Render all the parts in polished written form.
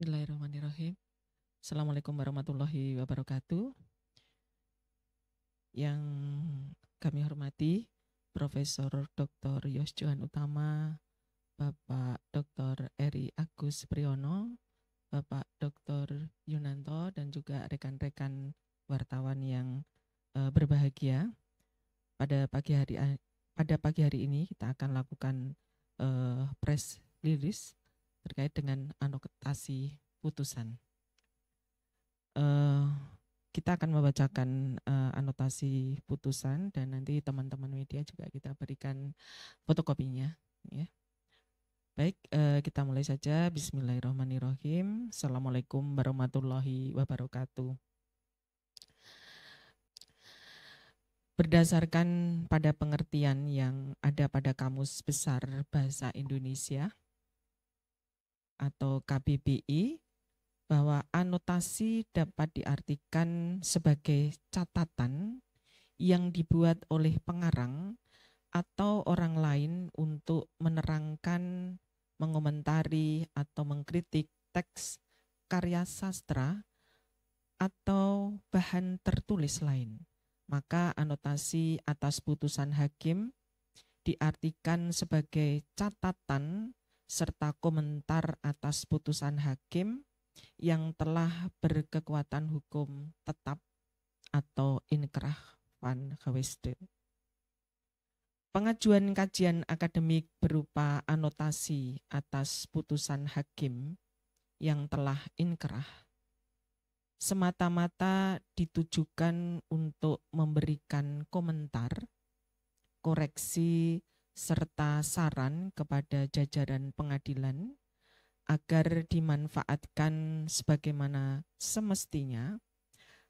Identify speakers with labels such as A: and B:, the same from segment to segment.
A: Bismillahirrahmanirrahim. Assalamualaikum warahmatullahi wabarakatuh. Yang kami hormati Profesor Dr. Yosjohan Utama, Bapak Dr. Eri Agus Priyono, Bapak Dr. Yunanto, dan juga rekan-rekan wartawan yang berbahagia. Pada pagi hari ini kita akan lakukan press release terkait dengan anotasi putusan. Kita akan membacakan anotasi putusan dan nanti teman-teman media juga kita berikan fotokopinya. Ya. Baik, kita mulai saja. Bismillahirrahmanirrahim. Assalamualaikum warahmatullahi wabarakatuh. Berdasarkan pada pengertian yang ada pada Kamus Besar Bahasa Indonesia atau KBBI, bahwa anotasi dapat diartikan sebagai catatan yang dibuat oleh pengarang atau orang lain untuk menerangkan, mengomentari, atau mengkritik teks, karya sastra, atau bahan tertulis lain. Maka anotasi atas putusan hakim diartikan sebagai catatan serta komentar atas putusan hakim yang telah berkekuatan hukum tetap atau inkrah van geweest. Pengajuan kajian akademik berupa anotasi atas putusan hakim yang telah inkrah semata-mata ditujukan untuk memberikan komentar, koreksi, serta saran kepada jajaran pengadilan agar dimanfaatkan sebagaimana semestinya,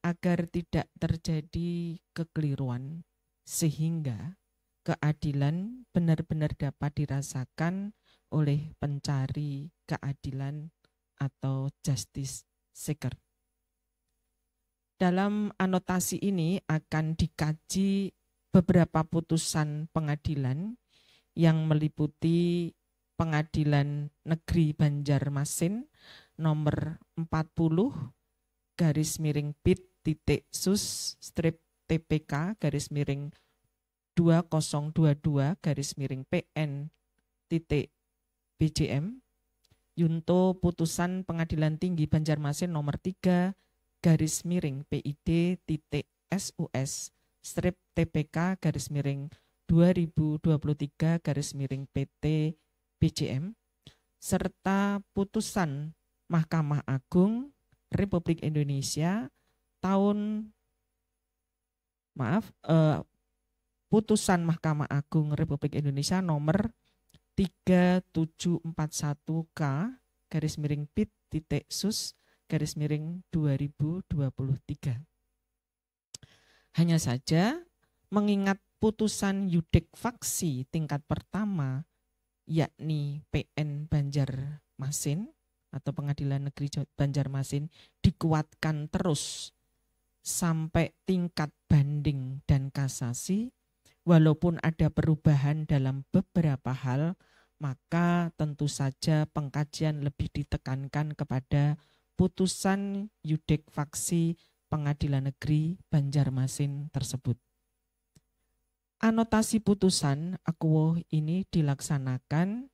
A: agar tidak terjadi kekeliruan, sehingga keadilan benar-benar dapat dirasakan oleh pencari keadilan atau justice seeker. Dalam anotasi ini akan dikaji beberapa putusan pengadilan yang meliputi Pengadilan Negeri Banjarmasin nomor 40 garis miring PIT titik sus strip TPK garis miring 2022 garis miring PN titik BJM, Yunto putusan Pengadilan Tinggi Banjarmasin nomor 3 garis miring PID titik SUS strip TPK garis miring 2023 garis miring PT BJM, serta putusan Mahkamah Agung Republik Indonesia putusan Mahkamah Agung Republik Indonesia nomor 3741K garis miring PIT titik sus garis miring 2023. Hanya saja mengingat putusan yudik faksi tingkat pertama yakni PN Banjarmasin atau Pengadilan Negeri Banjarmasin dikuatkan terus sampai tingkat banding dan kasasi, walaupun ada perubahan dalam beberapa hal, maka tentu saja pengkajian lebih ditekankan kepada putusan yudik faksi Pengadilan Negeri Banjarmasin tersebut. Anotasi putusan akuo ini dilaksanakan,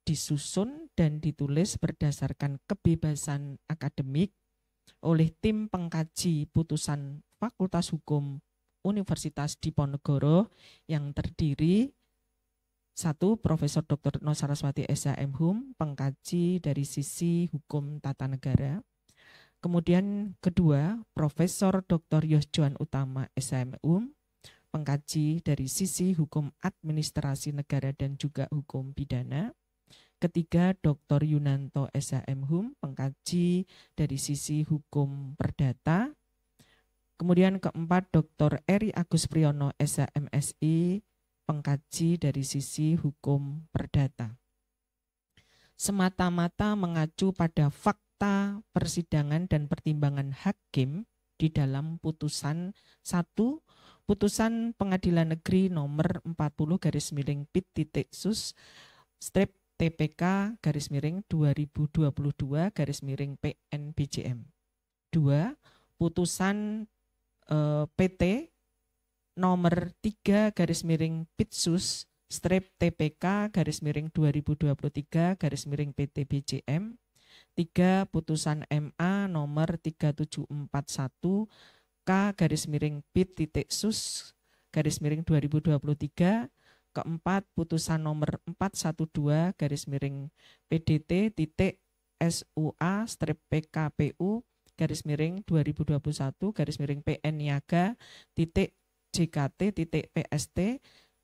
A: disusun dan ditulis berdasarkan kebebasan akademik oleh tim pengkaji putusan Fakultas Hukum Universitas Diponegoro yang terdiri 1. Profesor Dr. No Saraswati SHM pengkaji dari sisi hukum tata negara. Kemudian kedua, Profesor Dr. Yosjohan Utama SHM pengkaji dari sisi hukum administrasi negara dan juga hukum pidana. Ketiga, Dr. Yunanto SHM pengkaji dari sisi hukum perdata. Kemudian keempat, Dr. Eri Agus Priyono SHMSI pengkaji dari sisi hukum perdata. Semata-mata mengacu pada fakta persidangan dan pertimbangan hakim di dalam putusan 1, putusan Pengadilan Negeri nomor 40 garis miring PIT titik sus strip TPK /2022/PN-BJM. 2. Putusan PT nomor 3/Pitsus TPK /2023/PT-BJM. 3. Putusan MA nomor 3741 K/Pit.Sus /2023. 4. Putusan nomor 414/PDT-SUA/PKPU/2021/PN-Niaga.JKT.PST.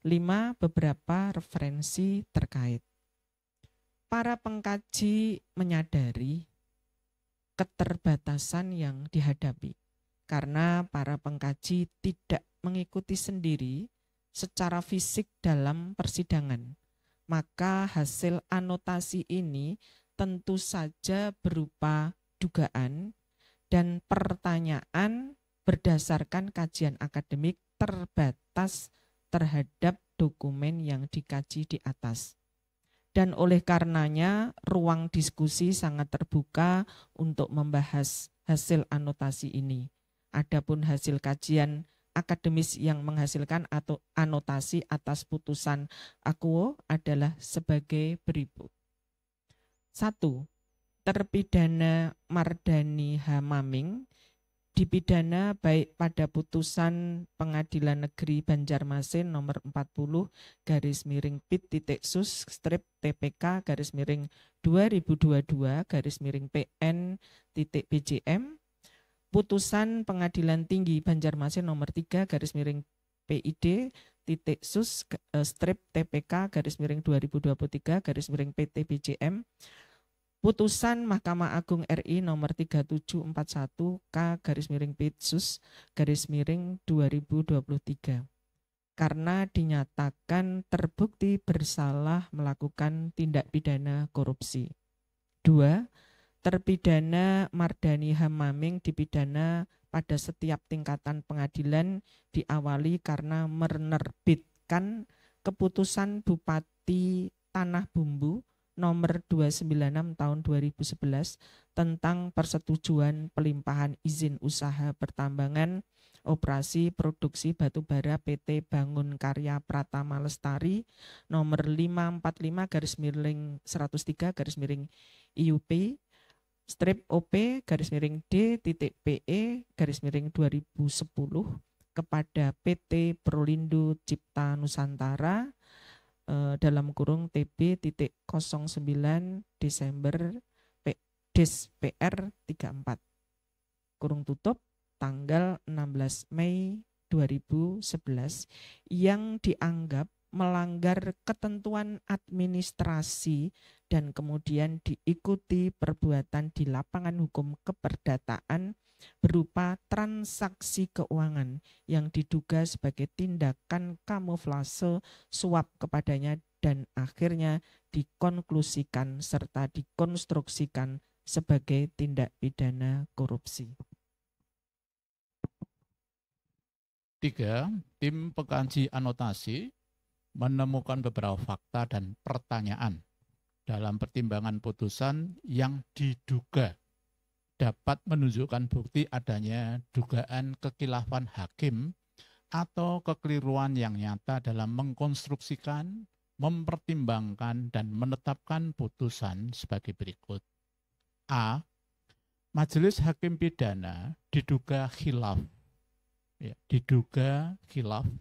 A: 5. Beberapa referensi terkait. Para pengkaji menyadari keterbatasan yang dihadapi karena para pengkaji tidak mengikuti sendiri secara fisik dalam persidangan. Maka hasil anotasi ini tentu saja berupa dugaan dan pertanyaan berdasarkan kajian akademik terbatas terhadap dokumen yang dikaji di atas. Dan oleh karenanya ruang diskusi sangat terbuka untuk membahas hasil anotasi ini. Adapun hasil kajian akademis yang menghasilkan atau anotasi atas putusan akuo adalah sebagai berikut. 1. Terpidana Mardhani H. Maming dipidana baik pada putusan Pengadilan Negeri Banjarmasin nomor 40/TPK/2022/PN-BJM, putusan Pengadilan Tinggi Banjarmasin nomor 3/PID-TPK/2023/PT-BJM, putusan Mahkamah Agung RI nomor 3741 K/Pitsus/2023 karena dinyatakan terbukti bersalah melakukan tindak pidana korupsi. 2. Terpidana Mardhani H. Maming dipidana pada setiap tingkatan pengadilan diawali karena menerbitkan keputusan Bupati Tanah Bumbu nomor 296 tahun 2011 tentang persetujuan pelimpahan izin usaha pertambangan operasi produksi batubara PT Bangun Karya Pratama Lestari nomor 545/103/IUP OP-D.PE/2010 kepada PT Prolindo Cipta Nusantara (TB.09 Desember PR 34 tanggal 16 Mei 2011 yang dianggap melanggar ketentuan administrasi dan kemudian diikuti perbuatan di lapangan hukum keperdataan berupa transaksi keuangan yang diduga sebagai tindakan kamuflase suap kepadanya dan akhirnya dikonklusikan serta dikonstruksikan sebagai tindak pidana korupsi.
B: 3. Tim pengkaji anotasi menemukan beberapa fakta dan pertanyaan dalam pertimbangan putusan yang diduga dapat menunjukkan bukti adanya dugaan kekhilafan hakim atau kekeliruan yang nyata dalam mengkonstruksikan, mempertimbangkan, dan menetapkan putusan sebagai berikut. A. Majelis Hakim Pidana diduga khilaf,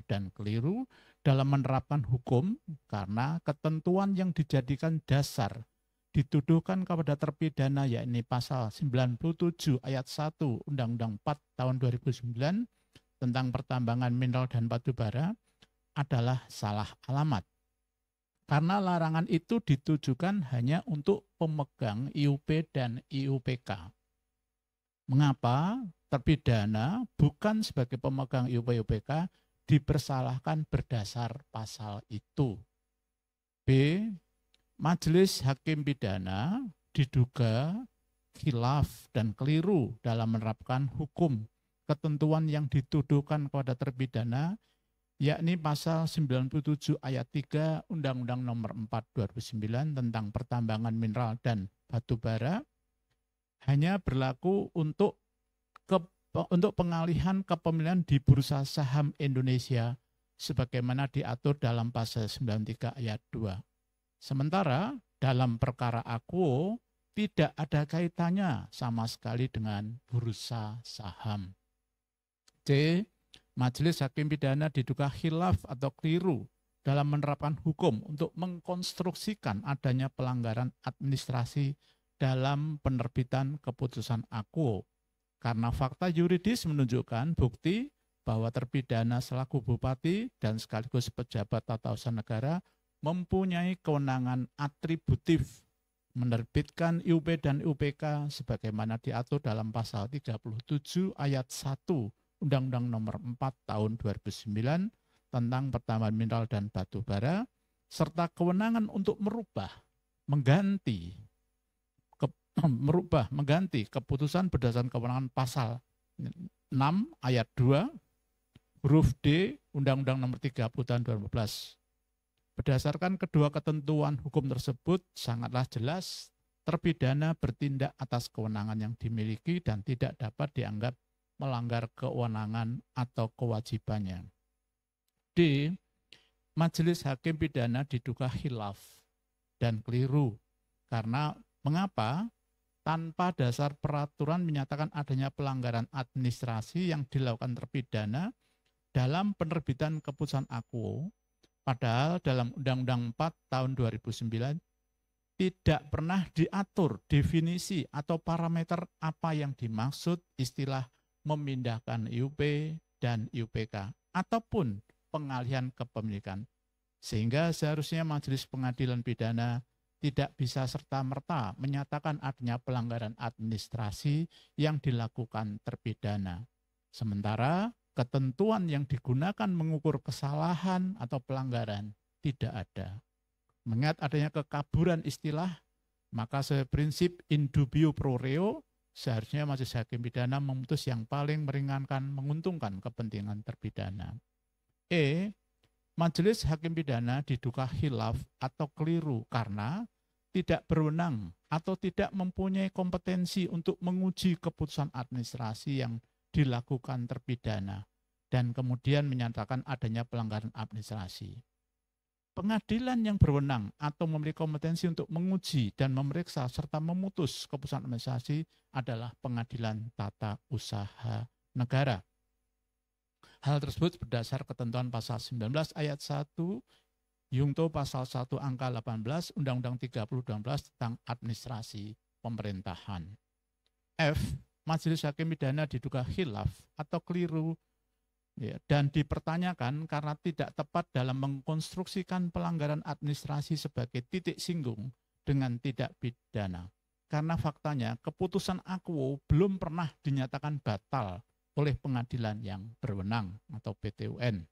B: dan keliru dalam menerapkan hukum karena ketentuan yang dijadikan dasar dituduhkan kepada terpidana yakni pasal 97 ayat 1 Undang-Undang 4 tahun 2009 tentang pertambangan mineral dan batubara adalah salah alamat. Karena larangan itu ditujukan hanya untuk pemegang IUP dan IUPK. Mengapa terpidana bukan sebagai pemegang IUP-IUPK dipersalahkan berdasar pasal itu? B. Majelis Hakim Pidana diduga khilaf dan keliru dalam menerapkan hukum ketentuan yang dituduhkan kepada terpidana yakni pasal 97 ayat 3 Undang-Undang Nomor 4 2009 tentang pertambangan mineral dan batu bara, hanya berlaku untuk pengalihan kepemilikan di Bursa Saham Indonesia sebagaimana diatur dalam pasal 93 ayat 2. Sementara dalam perkara akuo tidak ada kaitannya sama sekali dengan bursa saham. C. Majelis Hakim Pidana diduga khilaf atau keliru dalam menerapkan hukum untuk mengkonstruksikan adanya pelanggaran administrasi dalam penerbitan keputusan akuo. Karena fakta yuridis menunjukkan bukti bahwa terpidana selaku bupati dan sekaligus pejabat tata usaha negara mempunyai kewenangan atributif menerbitkan IUP dan IUPK sebagaimana diatur dalam pasal 37 ayat 1 Undang-Undang Nomor 4 Tahun 2009 tentang pertambangan mineral dan batu bara, serta kewenangan untuk mengganti keputusan berdasarkan kewenangan pasal 6 ayat 2 huruf D Undang-Undang Nomor 30 Tahun 2014. Berdasarkan kedua ketentuan hukum tersebut, sangatlah jelas terpidana bertindak atas kewenangan yang dimiliki dan tidak dapat dianggap melanggar kewenangan atau kewajibannya. D. Majelis Hakim Pidana diduga khilaf dan keliru. Karena mengapa? Tanpa dasar peraturan menyatakan adanya pelanggaran administrasi yang dilakukan terpidana dalam penerbitan keputusan akuo, padahal dalam Undang-Undang 4 tahun 2009 tidak pernah diatur definisi atau parameter apa yang dimaksud istilah memindahkan IUP dan IUPK ataupun pengalihan kepemilikan. Sehingga seharusnya Majelis Pengadilan Pidana tidak bisa serta-merta menyatakan adanya pelanggaran administrasi yang dilakukan terpidana. Sementara ketentuan yang digunakan mengukur kesalahan atau pelanggaran tidak ada. Mengingat adanya kekaburan istilah, maka seprinsip in dubio pro reo, seharusnya Majelis Hakim Pidana memutus yang paling meringankan menguntungkan kepentingan terpidana. E. Majelis Hakim Pidana diduga khilaf atau keliru karena tidak berwenang atau tidak mempunyai kompetensi untuk menguji keputusan administrasi yang dilakukan terpidana dan kemudian menyatakan adanya pelanggaran administrasi. Pengadilan yang berwenang atau memiliki kompetensi untuk menguji dan memeriksa serta memutus keputusan administrasi adalah Pengadilan Tata Usaha Negara. Hal tersebut berdasar ketentuan pasal 19 ayat 1 Yungto pasal 1 angka 18 Undang-Undang 30/2012 tentang administrasi pemerintahan. F. Majelis Hakim Pidana diduga khilaf atau keliru dan dipertanyakan karena tidak tepat dalam mengkonstruksikan pelanggaran administrasi sebagai titik singgung dengan tidak pidana. Karena faktanya keputusan akuo belum pernah dinyatakan batal oleh pengadilan yang berwenang atau PT-UN.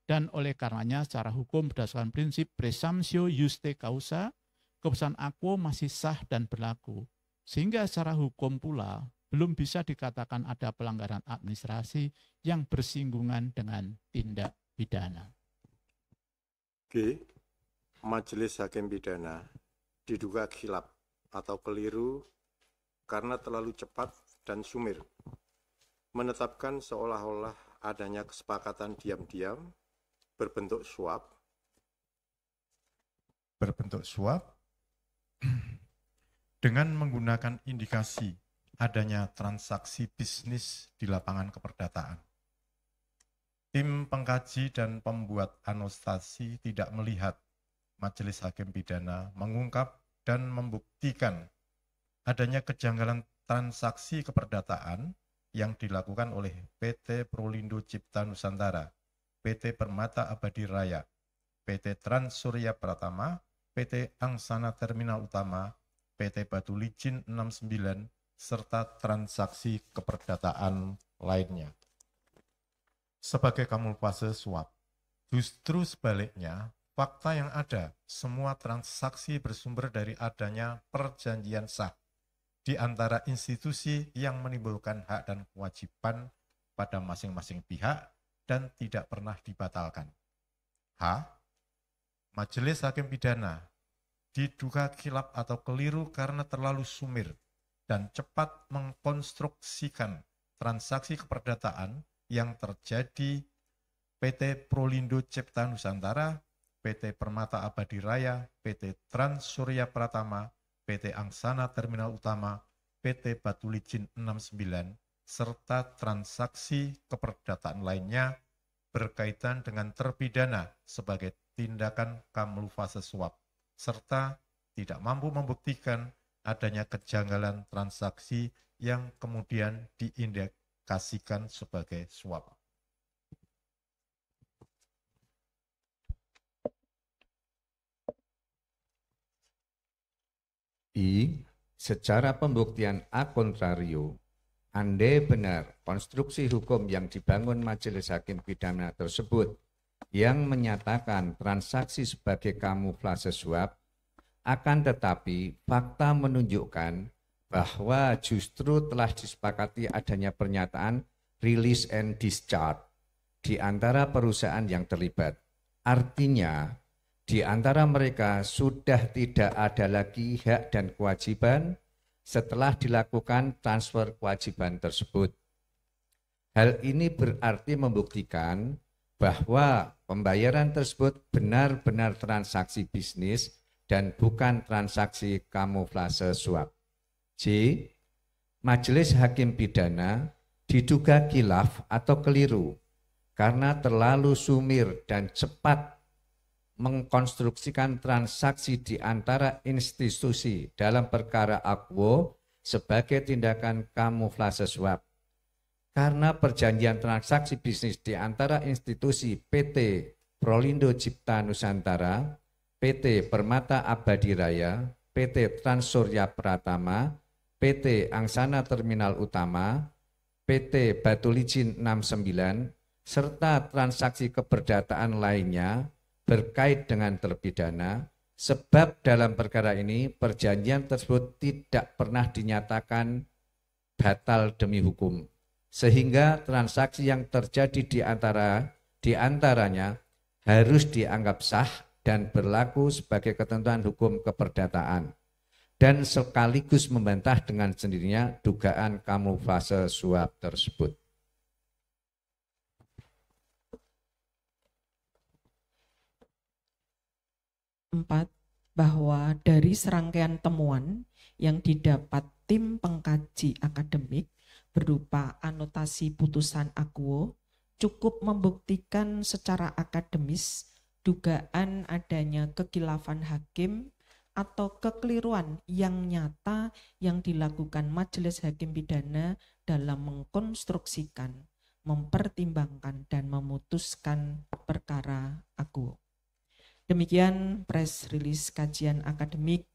B: Dan oleh karenanya secara hukum berdasarkan prinsip presumptio juste causa, keputusan akuo masih sah dan berlaku. Sehingga secara hukum pula belum bisa dikatakan ada pelanggaran administrasi yang bersinggungan dengan tindak pidana.
C: G. Majelis Hakim Pidana diduga khilaf atau keliru karena terlalu cepat dan sumir menetapkan seolah-olah adanya kesepakatan diam-diam berbentuk suap
D: dengan menggunakan indikasi adanya transaksi bisnis di lapangan keperdataan. Tim pengkaji dan pembuat anotasi tidak melihat Majelis Hakim Pidana mengungkap dan membuktikan adanya kejanggalan transaksi keperdataan yang dilakukan oleh PT Prolindo Cipta Nusantara, PT Permata Abadi Raya, PT Trans Surya Pratama, PT Angsana Terminal Utama, PT Batu Licin 69, serta transaksi keperdataan lainnya. Sebagai kamuflase suap, justru sebaliknya, fakta yang ada, semua transaksi bersumber dari adanya perjanjian sah di antara institusi yang menimbulkan hak dan kewajiban pada masing-masing pihak dan tidak pernah dibatalkan. H. Majelis hakim pidana diduga khilaf atau keliru karena terlalu sumir dan cepat mengkonstruksikan transaksi keperdataan yang terjadi PT Prolindo Cipta Nusantara, PT Permata Abadi Raya, PT Trans Surya Pratama, PT Angsana Terminal Utama, PT Batu Licin 69, serta transaksi keperdataan lainnya berkaitan dengan terpidana sebagai tindakan kamuflase suap, serta tidak mampu membuktikan adanya kejanggalan transaksi yang kemudian diindikasikan sebagai suap.
E: I. Secara pembuktian a contrario, andai benar konstruksi hukum yang dibangun Majelis Hakim Pidana tersebut yang menyatakan transaksi sebagai kamuflase suap, akan tetapi fakta menunjukkan bahwa justru telah disepakati adanya pernyataan release and discharge di antara perusahaan yang terlibat. Artinya, di antara mereka sudah tidak ada lagi hak dan kewajiban setelah dilakukan transfer kewajiban tersebut. Hal ini berarti membuktikan bahwa pembayaran tersebut benar-benar transaksi bisnis dan bukan transaksi kamuflase suap. J. Majelis Hakim Pidana diduga khilaf atau keliru karena terlalu sumir dan cepat mengkonstruksikan transaksi di antara institusi dalam perkara akuo sebagai tindakan kamuflase suap. Karena perjanjian transaksi bisnis di antara institusi PT Prolindo Cipta Nusantara, PT Permata Abadi Raya, PT Trans Surya Pratama, PT Angsana Terminal Utama, PT Batu Licin 69, serta transaksi keperdataan lainnya berkait dengan terpidana, sebab dalam perkara ini perjanjian tersebut tidak pernah dinyatakan batal demi hukum, sehingga transaksi yang terjadi di antaranya harus dianggap sah dan berlaku sebagai ketentuan hukum keperdataan, dan sekaligus membantah dengan sendirinya dugaan kamuflase suap tersebut.
A: 4. Bahwa dari serangkaian temuan yang didapat tim pengkaji akademik berupa anotasi putusan akuo cukup membuktikan secara akademis dugaan adanya kekhilafan hakim atau kekeliruan yang nyata yang dilakukan Majelis Hakim Pidana dalam mengkonstruksikan, mempertimbangkan, dan memutuskan perkara akuo. Demikian press release kajian akademik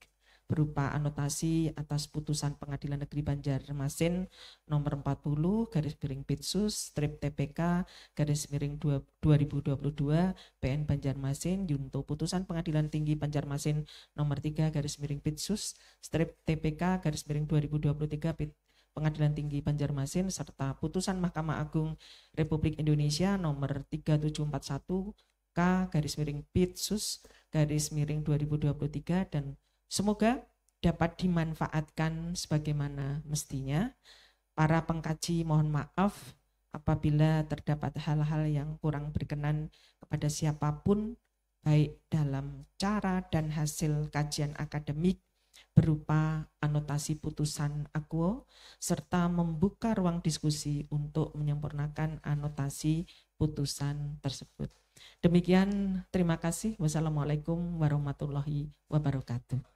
A: berupa anotasi atas putusan Pengadilan Negeri Banjarmasin nomor 40/Pitsus/TPK/2022 PN Banjarmasin junto putusan Pengadilan Tinggi Banjarmasin nomor 3/Pitsus/TPK/2023 Pengadilan Tinggi Banjarmasin serta putusan Mahkamah Agung Republik Indonesia nomor 3741 K/Pitsus/2023 dan semoga dapat dimanfaatkan sebagaimana mestinya. Para pengkaji mohon maaf apabila terdapat hal-hal yang kurang berkenan kepada siapapun, baik dalam cara dan hasil kajian akademik berupa anotasi putusan akuo, serta membuka ruang diskusi untuk menyempurnakan anotasi putusan tersebut. Demikian, terima kasih. Wassalamualaikum warahmatullahi wabarakatuh.